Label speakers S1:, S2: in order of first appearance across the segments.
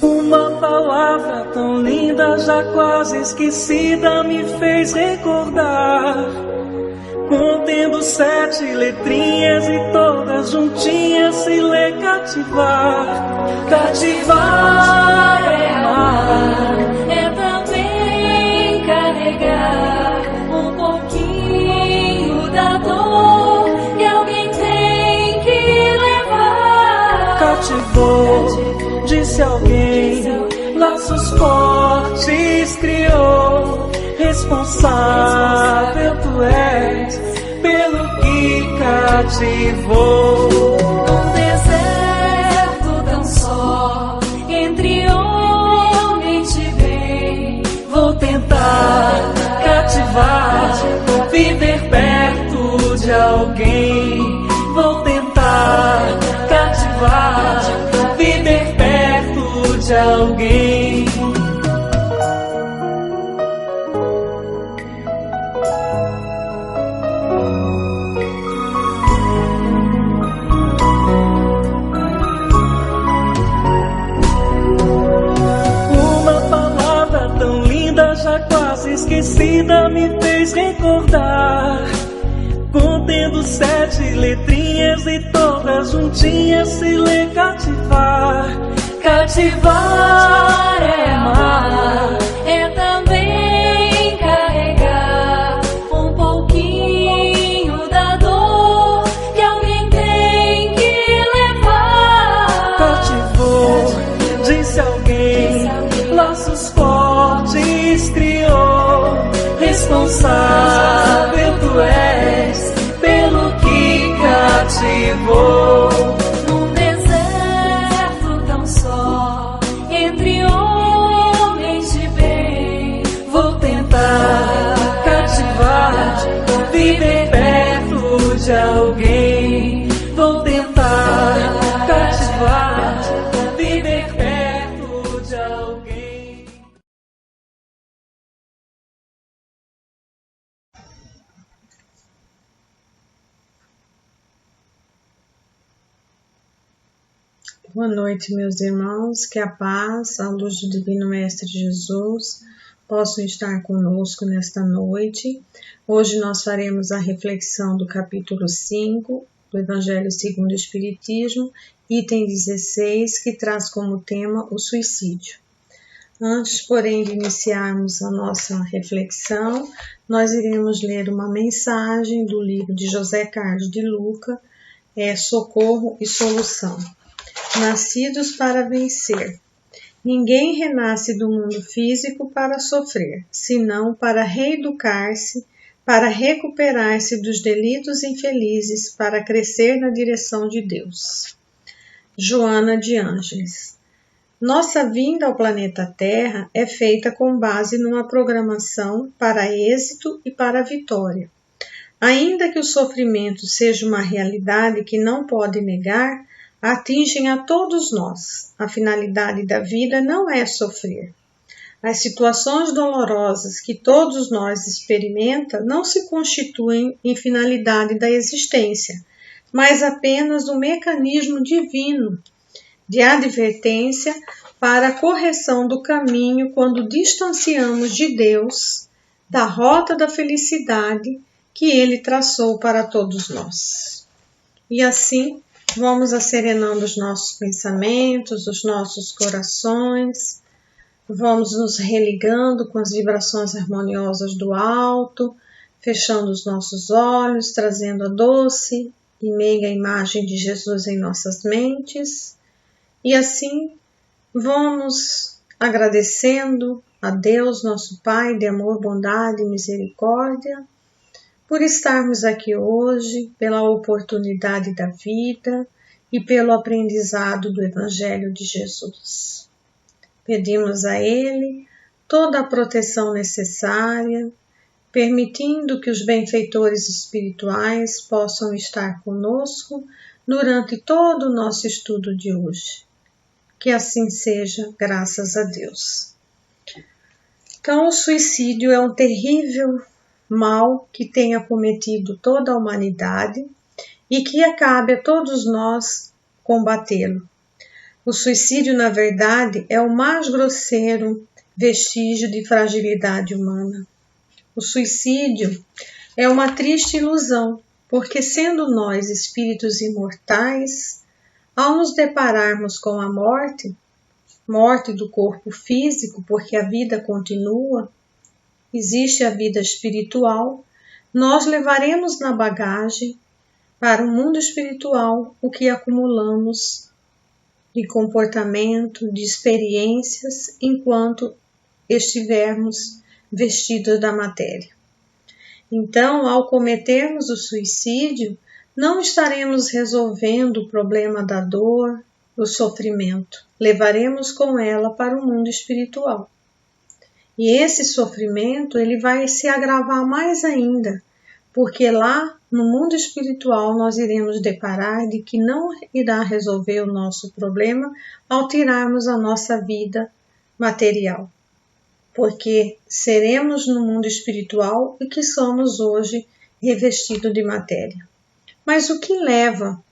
S1: Uma palavra tão linda, já quase esquecida, me fez recordar. Contendo 7 letrinhas e todas juntinhas se lê cativar. Cativar é amar,
S2: é também carregar um pouquinho da dor que alguém tem que levar.
S1: Cativou, disse alguém, laços fortes criou. Responsável tu és pelo que cativou.
S2: Num deserto tão só, entre homens te bem,
S1: vou tentar cativar, viver perto de alguém. Vou tentar cativar, viver perto de alguém. Esquecida me fez recordar. Contendo 7 letrinhas e todas juntinhas se lê cativar. Cativar é amar,
S2: é também carregar um pouquinho da dor que alguém tem que levar.
S1: Cativou, disse alguém, laços fortes criou. Responsável tu és pelo que cativou.
S2: Num deserto tão só, entre homens de bem,
S1: vou tentar cativar, viver perto de alguém. Vou tentar cativar, viver perto de alguém.
S3: Boa noite, meus irmãos, que a paz, a luz do Divino Mestre Jesus possam estar conosco nesta noite. Hoje nós faremos a reflexão do capítulo 5 do Evangelho segundo o Espiritismo, item 16, que traz como tema o suicídio. Antes, porém, de iniciarmos a nossa reflexão, nós iremos ler uma mensagem do livro de José Carlos de Luca, Socorro e Solução. Nascidos para vencer. Ninguém renasce do mundo físico para sofrer, senão para reeducar-se, para recuperar-se dos delitos infelizes, para crescer na direção de Deus. Joana de Ângeles. Nossa vinda ao planeta Terra é feita com base numa programação para êxito e para vitória. Ainda que o sofrimento seja uma realidade que não pode negar, atingem a todos nós. A finalidade da vida não é sofrer. As situações dolorosas que todos nós experimentamos não se constituem em finalidade da existência, mas apenas um mecanismo divino de advertência para a correção do caminho quando distanciamos de Deus, da rota da felicidade que Ele traçou para todos nós. E assim, vamos asserenando os nossos pensamentos, os nossos corações, vamos nos religando com as vibrações harmoniosas do alto, fechando os nossos olhos, trazendo a doce e meiga imagem de Jesus em nossas mentes. E assim, vamos agradecendo a Deus, nosso Pai de amor, bondade e misericórdia, por estarmos aqui hoje, pela oportunidade da vida e pelo aprendizado do Evangelho de Jesus. Pedimos a Ele toda a proteção necessária, permitindo que os benfeitores espirituais possam estar conosco durante todo o nosso estudo de hoje. Que assim seja, graças a Deus. Então, o suicídio é um terrível mal que tem acometido toda a humanidade e que cabe a todos nós combatê-lo. O suicídio, na verdade, é o mais grosseiro vestígio de fragilidade humana. O suicídio é uma triste ilusão, porque sendo nós espíritos imortais, ao nos depararmos com a morte do corpo físico, porque a vida continua, existe a vida espiritual, nós levaremos na bagagem para o mundo espiritual o que acumulamos de comportamento, de experiências, enquanto estivermos vestidos da matéria. Então, ao cometermos o suicídio, não estaremos resolvendo o problema da dor, do sofrimento. Levaremos com ela para o mundo espiritual. E esse sofrimento ele vai se agravar mais ainda, porque lá no mundo espiritual nós iremos deparar de que não irá resolver o nosso problema ao tirarmos a nossa vida material. Porque seremos no mundo espiritual e que somos hoje revestidos de matéria. Mas o que leva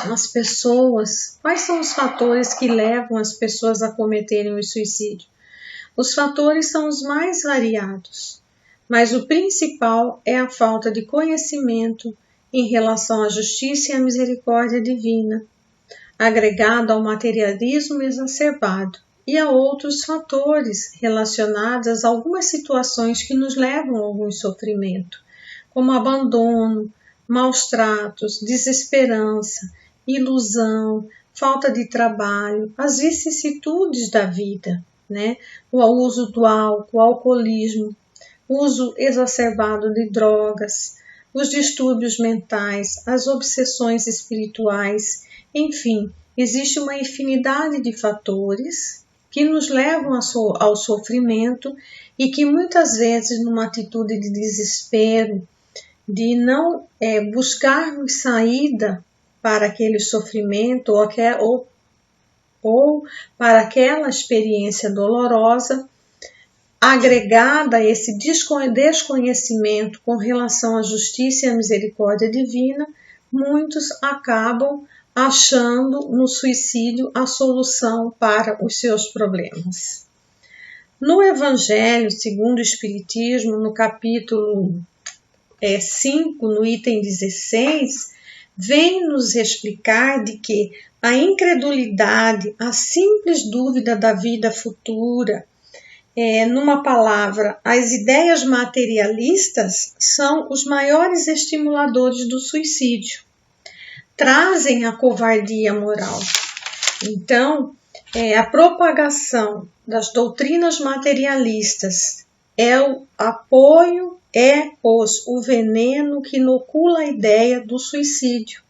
S3: as pessoas, quais são os fatores que levam as pessoas a cometerem o suicídio? Os fatores são os mais variados, mas o principal é a falta de conhecimento em relação à justiça e à misericórdia divina, agregado ao materialismo exacerbado e a outros fatores relacionados a algumas situações que nos levam a algum sofrimento, como abandono, maus tratos, desesperança, ilusão, falta de trabalho, as vicissitudes da vida, né? O uso do álcool, o alcoolismo, uso exacerbado de drogas, os distúrbios mentais, as obsessões espirituais, enfim, existe uma infinidade de fatores que nos levam ao sofrimento e que muitas vezes, numa atitude de desespero, de não buscarmos saída para aquele sofrimento ou para aquela experiência dolorosa, agregada a esse desconhecimento com relação à justiça e à misericórdia divina, muitos acabam achando no suicídio a solução para os seus problemas. No Evangelho segundo o Espiritismo, no capítulo 5, no item 16, vem nos explicar de que a incredulidade, a simples dúvida da vida futura, numa palavra, as ideias materialistas são os maiores estimuladores do suicídio. Trazem a covardia moral. Então, a propagação das doutrinas materialistas é o apoio, o veneno que inocula a ideia do suicídio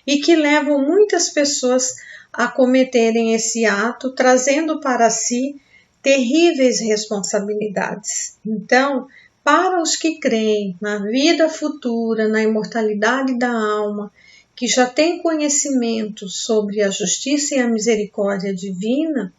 S3: e que levam muitas pessoas a cometerem esse ato, trazendo para si terríveis responsabilidades. Então, para os que creem na vida futura, na imortalidade da alma, que já têm conhecimento sobre a justiça e a misericórdia divina,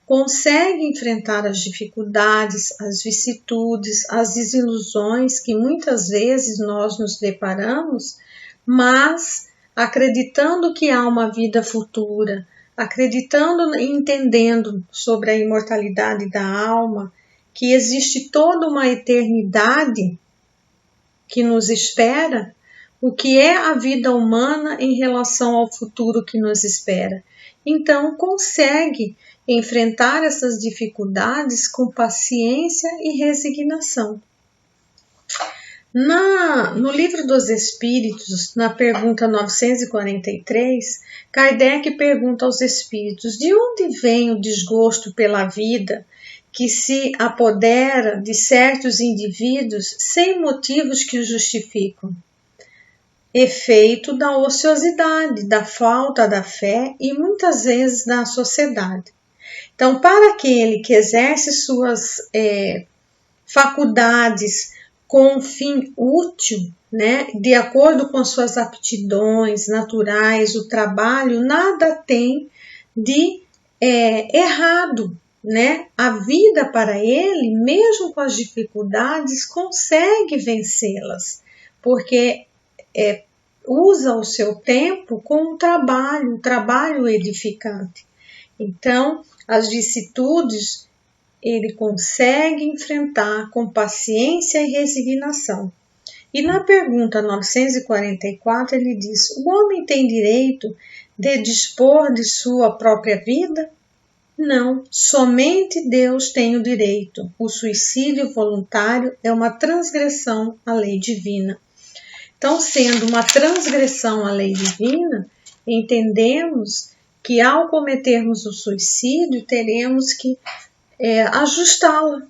S3: consegue enfrentar as dificuldades, as vicissitudes, as desilusões que muitas vezes nós nos deparamos, mas acreditando que há uma vida futura, acreditando e entendendo sobre a imortalidade da alma, que existe toda uma eternidade que nos espera, o que é a vida humana em relação ao futuro que nos espera. Então, consegue enfrentar essas dificuldades com paciência e resignação. No Livro dos Espíritos, na pergunta 943, Kardec pergunta aos espíritos: de onde vem o desgosto pela vida que se apodera de certos indivíduos sem motivos que o justificam? Efeito da ociosidade, da falta da fé e muitas vezes da sociedade. Então, para aquele que exerce suas faculdades com um fim útil, né, de acordo com suas aptidões naturais, o trabalho, nada tem de errado, né? A vida para ele, mesmo com as dificuldades, consegue vencê-las, porque usa o seu tempo com um trabalho edificante. Então, as vicissitudes ele consegue enfrentar com paciência e resignação. E na pergunta 944 ele diz: o homem tem direito de dispor de sua própria vida? Não, somente Deus tem o direito. O suicídio voluntário é uma transgressão à lei divina. Então, sendo uma transgressão à lei divina, entendemos que ao cometermos o suicídio, teremos que ajustá-la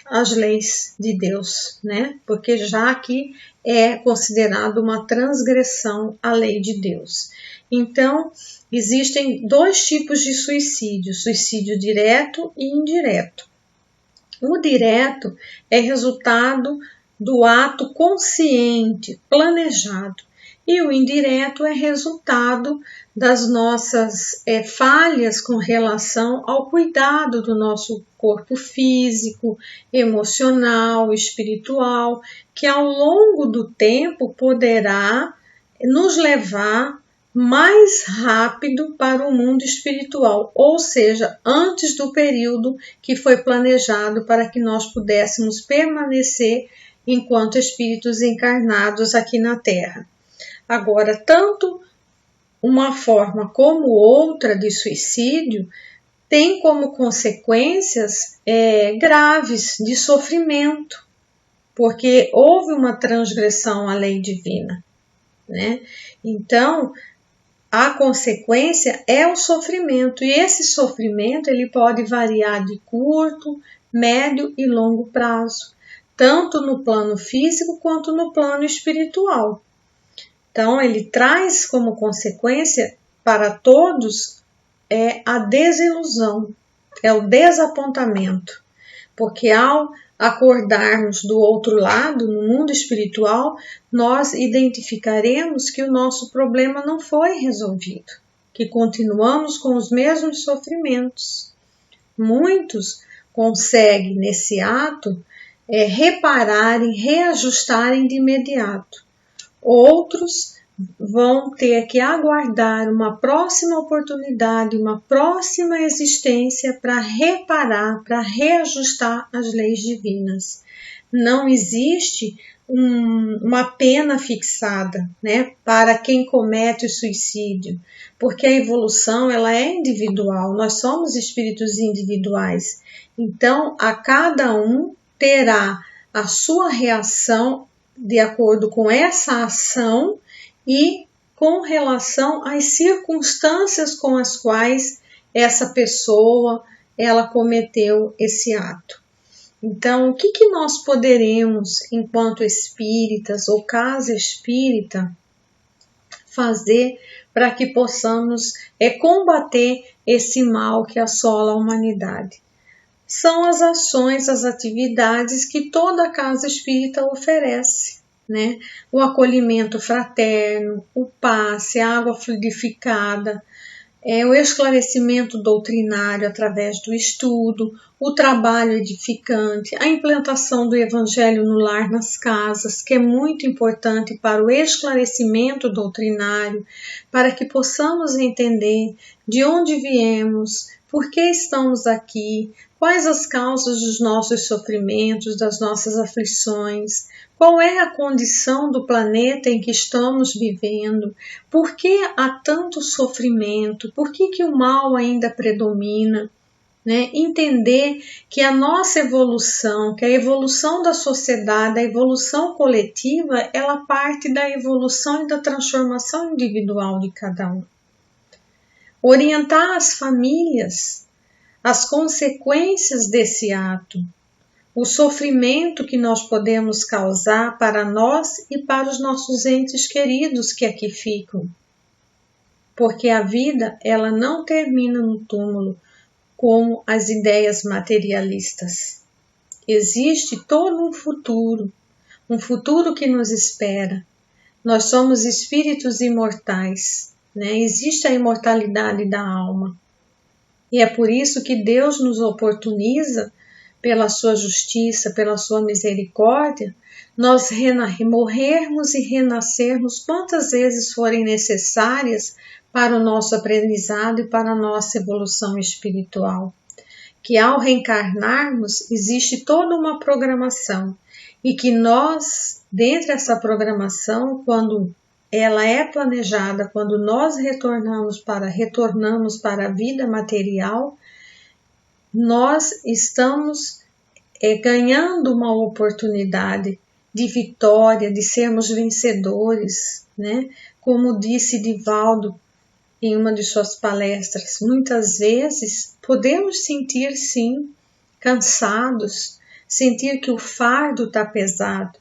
S3: às leis de Deus, né? Porque já que é considerado uma transgressão à lei de Deus. Então, existem dois tipos de suicídio: suicídio direto e indireto. O direto é resultado do ato consciente, planejado, e o indireto é resultado das nossas falhas com relação ao cuidado do nosso corpo físico, emocional, espiritual, que ao longo do tempo poderá nos levar mais rápido para o mundo espiritual, ou seja, antes do período que foi planejado para que nós pudéssemos permanecer enquanto espíritos encarnados aqui na Terra. Agora, tanto uma forma como outra de suicídio tem como consequências graves de sofrimento, porque houve uma transgressão à lei divina, né? Então, a consequência é o sofrimento, e esse sofrimento ele pode variar de curto, médio e longo prazo, tanto no plano físico quanto no plano espiritual. Então, ele traz como consequência para todos a desilusão, o desapontamento, porque ao acordarmos do outro lado, no mundo espiritual, nós identificaremos que o nosso problema não foi resolvido, que continuamos com os mesmos sofrimentos. Muitos conseguem, nesse ato, repararem, reajustarem de imediato. Outros vão ter que aguardar uma próxima oportunidade, uma próxima existência para reparar, para reajustar as leis divinas. Não existe uma pena fixada, né, para quem comete o suicídio, porque a evolução ela é individual, nós somos espíritos individuais. Então, a cada um terá a sua reação de acordo com essa ação e com relação às circunstâncias com as quais essa pessoa ela cometeu esse ato. Então, o que nós poderemos, enquanto espíritas ou casa espírita, fazer para que possamos combater esse mal que assola a humanidade? São as ações, as atividades que toda casa espírita oferece, né? O acolhimento fraterno, o passe, a água fluidificada, o esclarecimento doutrinário através do estudo, o trabalho edificante, a implantação do Evangelho no lar nas casas, que é muito importante para o esclarecimento doutrinário, para que possamos entender de onde viemos, por que estamos aqui, quais as causas dos nossos sofrimentos, das nossas aflições, qual é a condição do planeta em que estamos vivendo, por que há tanto sofrimento, por que o mal ainda predomina, né? Entender que a nossa evolução, que a evolução da sociedade, a evolução coletiva, ela parte da evolução e da transformação individual de cada um. Orientar as famílias, as consequências desse ato, o sofrimento que nós podemos causar para nós e para os nossos entes queridos que aqui ficam. Porque a vida, ela não termina no túmulo como as ideias materialistas. Existe todo um futuro que nos espera. Nós somos espíritos imortais, né? Existe a imortalidade da alma. E é por isso que Deus nos oportuniza, pela sua justiça, pela sua misericórdia, nós morrermos e renascermos quantas vezes forem necessárias para o nosso aprendizado e para a nossa evolução espiritual. Que ao reencarnarmos existe toda uma programação e que nós, dentro dessa programação, quando ela é planejada, quando nós retornamos para a vida material, nós estamos ganhando uma oportunidade de vitória, de sermos vencedores, né? Como disse Divaldo em uma de suas palestras, muitas vezes podemos sentir sim, cansados, sentir que o fardo está pesado,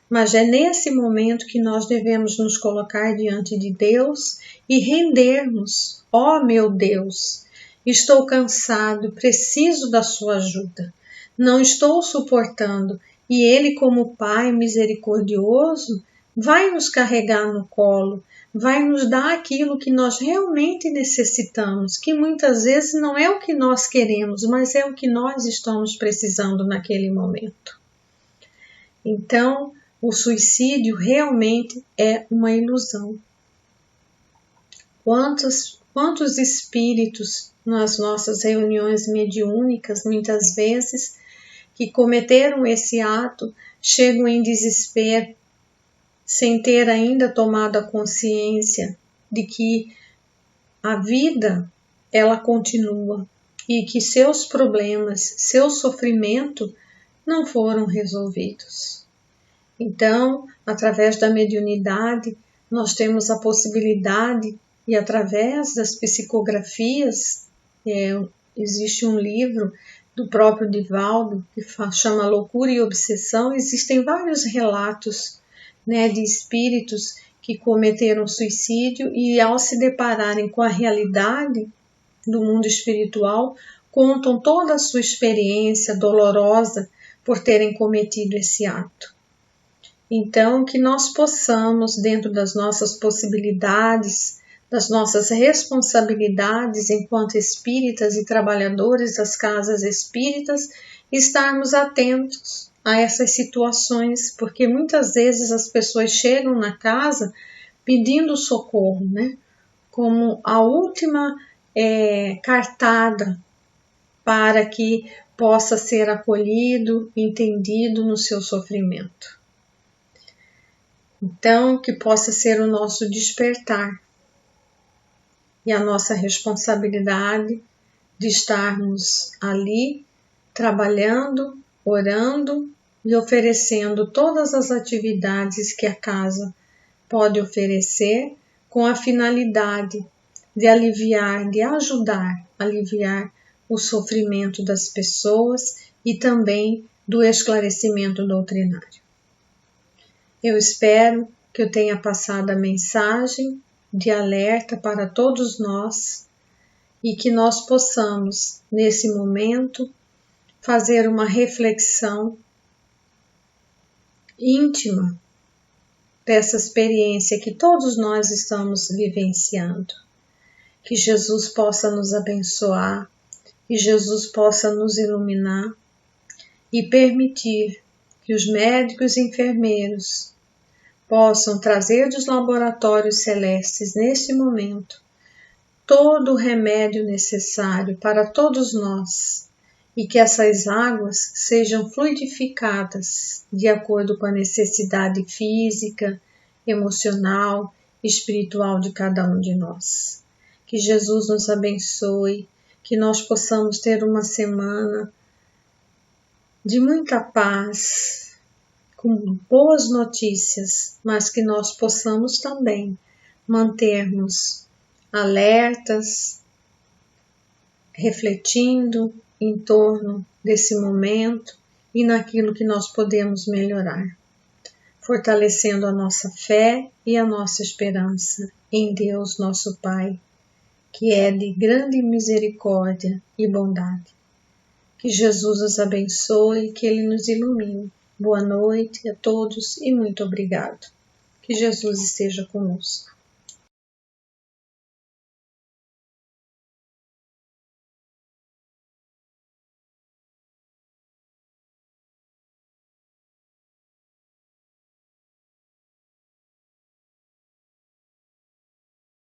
S3: mas é nesse momento que nós devemos nos colocar diante de Deus e rendermos. Ó meu Deus, estou cansado, preciso da sua ajuda, não estou suportando, e Ele, como Pai misericordioso, vai nos carregar no colo, vai nos dar aquilo que nós realmente necessitamos, que muitas vezes não é o que nós queremos, mas é o que nós estamos precisando naquele momento. Então, o suicídio realmente é uma ilusão. Quantos espíritos nas nossas reuniões mediúnicas, muitas vezes, que cometeram esse ato, chegam em desespero, sem ter ainda tomado a consciência de que a vida, ela continua e que seus problemas, seu sofrimento não foram resolvidos. Então, através da mediunidade, nós temos a possibilidade, e através das psicografias, existe um livro do próprio Divaldo que chama Loucura e Obsessão, existem vários relatos, né, de espíritos que cometeram suicídio e, ao se depararem com a realidade do mundo espiritual, contam toda a sua experiência dolorosa por terem cometido esse ato. Então, que nós possamos, dentro das nossas possibilidades, das nossas responsabilidades enquanto espíritas e trabalhadores das casas espíritas, estarmos atentos a essas situações, porque muitas vezes as pessoas chegam na casa pedindo socorro, né? Como a última cartada para que possa ser acolhido, entendido no seu sofrimento. Então, que possa ser o nosso despertar e a nossa responsabilidade de estarmos ali trabalhando, orando e oferecendo todas as atividades que a casa pode oferecer, com a finalidade de aliviar, de ajudar a aliviar o sofrimento das pessoas e também do esclarecimento doutrinário. Eu espero que eu tenha passado a mensagem de alerta para todos nós e que nós possamos, nesse momento, fazer uma reflexão íntima dessa experiência que todos nós estamos vivenciando. Que Jesus possa nos abençoar, que Jesus possa nos iluminar e permitir que os médicos e enfermeiros possam trazer dos laboratórios celestes, neste momento, todo o remédio necessário para todos nós, e que essas águas sejam fluidificadas de acordo com a necessidade física, emocional e espiritual de cada um de nós. Que Jesus nos abençoe, que nós possamos ter uma semana de muita paz, com boas notícias, mas que nós possamos também mantermos alertas, refletindo em torno desse momento e naquilo que nós podemos melhorar, fortalecendo a nossa fé e a nossa esperança em Deus, nosso Pai, que é de grande misericórdia e bondade. Que Jesus os abençoe e que Ele nos ilumine. Boa noite a todos e muito obrigado. Que Jesus esteja conosco.